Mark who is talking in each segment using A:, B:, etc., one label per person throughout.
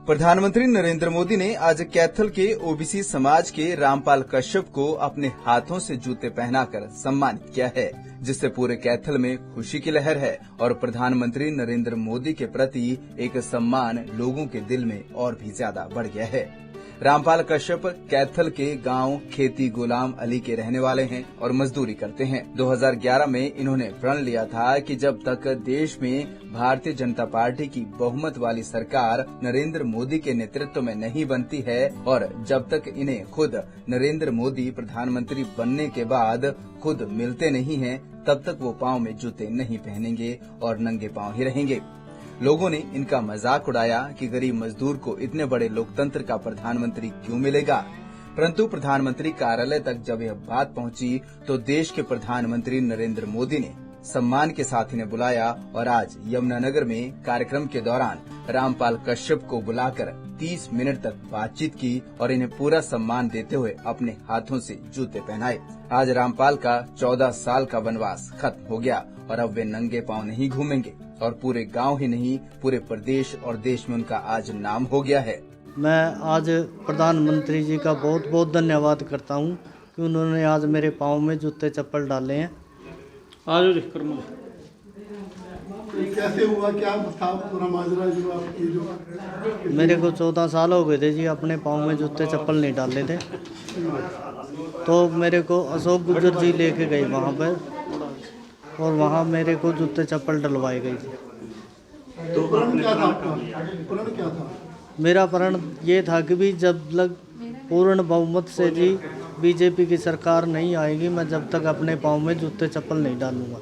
A: प्रधानमंत्री नरेंद्र मोदी ने आज कैथल के ओबीसी समाज के रामपाल कश्यप को अपने हाथों से जूते पहनाकर सम्मानित किया है, जिससे पूरे कैथल में खुशी की लहर है और प्रधानमंत्री नरेंद्र मोदी के प्रति एक सम्मान लोगों के दिल में और भी ज्यादा बढ़ गया है। रामपाल कश्यप कैथल के गांव खेती गुलाम अली के रहने वाले हैं और मजदूरी करते हैं। 2011 में इन्होंने प्रण लिया था कि जब तक देश में भारतीय जनता पार्टी की बहुमत वाली सरकार नरेंद्र मोदी के नेतृत्व में नहीं बनती है और जब तक इन्हें खुद नरेंद्र मोदी प्रधानमंत्री बनने के बाद खुद मिलते नहीं हैं, तब तक वो पांव में जूते नहीं पहनेंगे और नंगे पांव ही रहेंगे। लोगों ने इनका मजाक उड़ाया कि गरीब मजदूर को इतने बड़े लोकतंत्र का प्रधानमंत्री क्यों मिलेगा, परंतु प्रधानमंत्री कार्यालय तक जब यह बात पहुंची तो देश के प्रधानमंत्री नरेंद्र मोदी ने सम्मान के साथ इन्हें बुलाया और आज यमुनानगर में कार्यक्रम के दौरान रामपाल कश्यप को बुलाकर 30 मिनट तक बातचीत की और इन्हें पूरा सम्मान देते हुए अपने हाथों से जूते पहनाए। आज रामपाल का 14 साल का वनवास खत्म हो गया और अब वे नंगे पांव नहीं घूमेंगे और पूरे गांव ही नहीं पूरे प्रदेश और देश में उनका आज नाम हो गया है।
B: मैं आज प्रधानमंत्री जी का बहुत बहुत धन्यवाद करता हूं कि उन्होंने आज मेरे पाँव में जूते चप्पल डाले हैं। आज
C: कैसे हुआ, क्या था पूरा माजरा जो आपकी जो?
B: मेरे को 14 साल हो गए थे जी, अपने पाँव में जूते चप्पल नहीं डाले थे, तो मेरे को अशोक गुर्जर जी लेके गए वहाँ पर और वहाँ मेरे को जूते चप्पल डलवाए गई थी।
C: तो प्रण क्या था आपका? प्रण क्या था?
B: मेरा प्रण ये था कि भी जब लग पूर्ण बहुमत से जी बीजेपी की सरकार नहीं आएगी, मैं जब तक अपने पाँव में जूते चप्पल नहीं डालूंगा।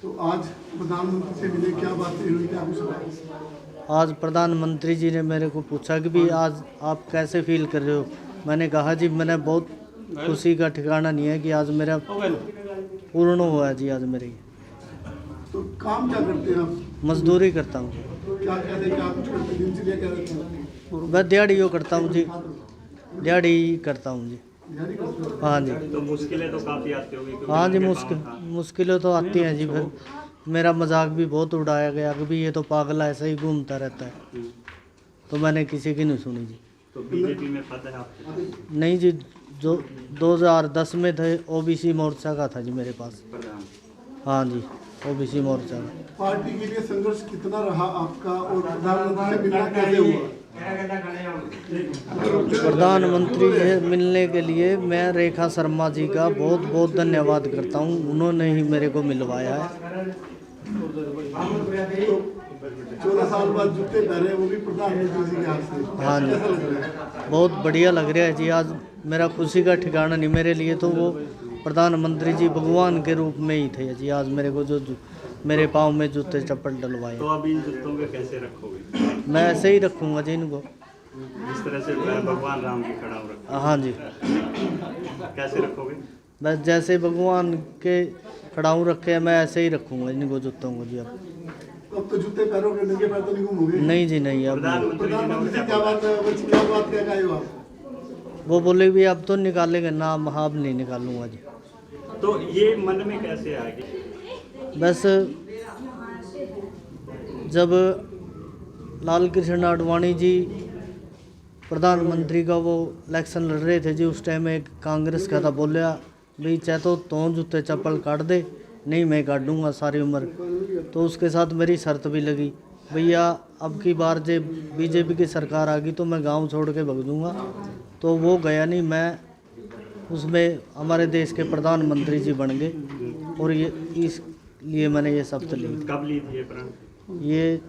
C: तो आज प्रधानमंत्री से मिले, क्या बातें हुई, क्या कुछ?
B: आज प्रधानमंत्री जी ने मेरे को पूछा कि भी आज आप कैसे फील कर रहे हो। मैंने कहा जी मैंने बहुत खुशी का ठिकाना नहीं है कि आज मेरा पूर्ण हुआ है जी आज मेरी।
C: तो काम क्या करते हैं आप?
B: मजदूरी करता हूँ।
C: क्या कहते हैं, क्या कुछ करते हैं, दिनचर्या क्या रहती है?
B: मैं दिहाड़ियों करता हूँ जी, दिहाड़ी करता हूँ जी। हाँ जी।
D: तो मुश्किलें तो काफ़ी आती होगी?
B: हाँ जी, मुश्किलें तो आती हैं जी। फिर मेरा मजाक भी बहुत उड़ाया गया कि भी ये तो पागल ऐसा ही घूमता रहता है, तो मैंने किसी की नहीं सुनी जी।
D: तो बीजेपी में पता है आपको?
B: नहीं जी, जो 2010 में थे ओबीसी मोर्चा का था जी मेरे पास। हाँ जी, ओबीसी मोर्चा का।
C: पार्टी के लिए संघर्ष कितना रहा आपका और प्रधानमंत्री से मिलना कैसे हुआ?
B: प्रधानमंत्री से मिलने के लिए मैं रेखा शर्मा जी का बहुत बहुत धन्यवाद करता हूँ, उन्होंने ही मेरे को मिलवाया है।
C: 14 साल बाद जूते पहने, वो भी प्रधानमंत्री जी के हाथ से।
B: हाँ जी,
C: कैसा लग रहा है?
B: बहुत बढ़िया लग रहा है जी। आज मेरा खुशी का ठिकाना नहीं, मेरे लिए तो वो प्रधानमंत्री जी भगवान के रूप में ही थे जी। आज मेरे को जो मेरे पाँव में जूते चप्पल डलवाए।
D: तो अभी इन जूतों को कैसे रखोगे?
B: मैं ऐसे ही रखूँगा जी इनको,
D: जिस तरह से भगवान राम की खड़ा हो रखा।
B: हाँ जी,
D: कैसे रखोगे?
B: बस जैसे भगवान के खड़ाऊ रखे हैं मैं ऐसे ही रखूँगा इनको जूतों को जी।
C: अब तो जूते पैरों के नंगे पैर तो नहीं घूमोगे?
B: नहीं जी नहीं, अब
C: प्रधानमंत्री से क्या बात क्या कहे आप?
B: वो बोले भी अब तो निकालेंगे ना, अब नहीं निकालूंगा जी।
D: तो ये मन में कैसे आ गई?
B: बस जब लाल कृष्ण आडवाणी जी प्रधानमंत्री का वो इलेक्शन लड़ रहे थे जी, उस टाइम एक कांग्रेस का था, बोलिया भाई चाहे तो जूते चप्पल काट दे, नहीं मैं काट दूंगा सारी उम्र। तो उसके साथ मेरी शर्त भी लगी, भैया अब की बार जब बीजेपी की सरकार आ गई तो मैं गांव छोड़ के भग दूंगा। तो वो गया नहीं, मैं उसमें हमारे देश के प्रधानमंत्री जी बन गए और ये इसलिए मैंने ये शपथ ली।
D: कब ली थी ये प्रण?
B: ये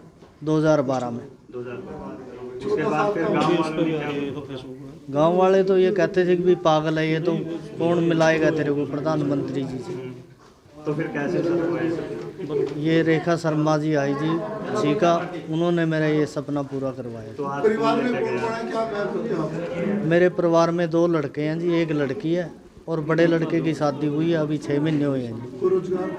B: 2012 में।
D: 2012। उसके बाद फिर गाँव वालों ने क्या?
B: गांव वाले तो ये कहते थे कि भी पागल है ये, तो कौन मिलाएगा तेरे को प्रधानमंत्री जी से।
D: तो फिर कैसे सब हुआ?
B: ये रेखा शर्मा जी आई जी का, उन्होंने मेरा ये सपना पूरा करवाया।
D: तो आज
C: परिवार में कौन कौन है, क्या करते हैं?
B: मेरे परिवार में 2 लड़के हैं जी, एक लड़की है और बड़े लड़के की शादी हुई है, अभी 6 महीने हुए हैं जी।
C: कोई रोजगार?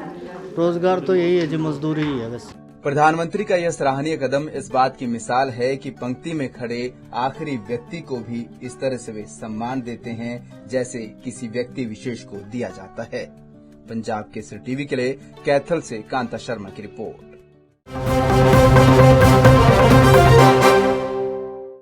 B: रोजगार तो यही है जी, मजदूरी ही है बस।
A: प्रधानमंत्री का यह सराहनीय कदम इस बात की मिसाल है कि पंक्ति में खड़े आखिरी व्यक्ति को भी इस तरह से वे सम्मान देते हैं जैसे किसी व्यक्ति विशेष को दिया जाता है। पंजाब केसरी टीवी के लिए कैथल से कांता शर्मा की रिपोर्ट।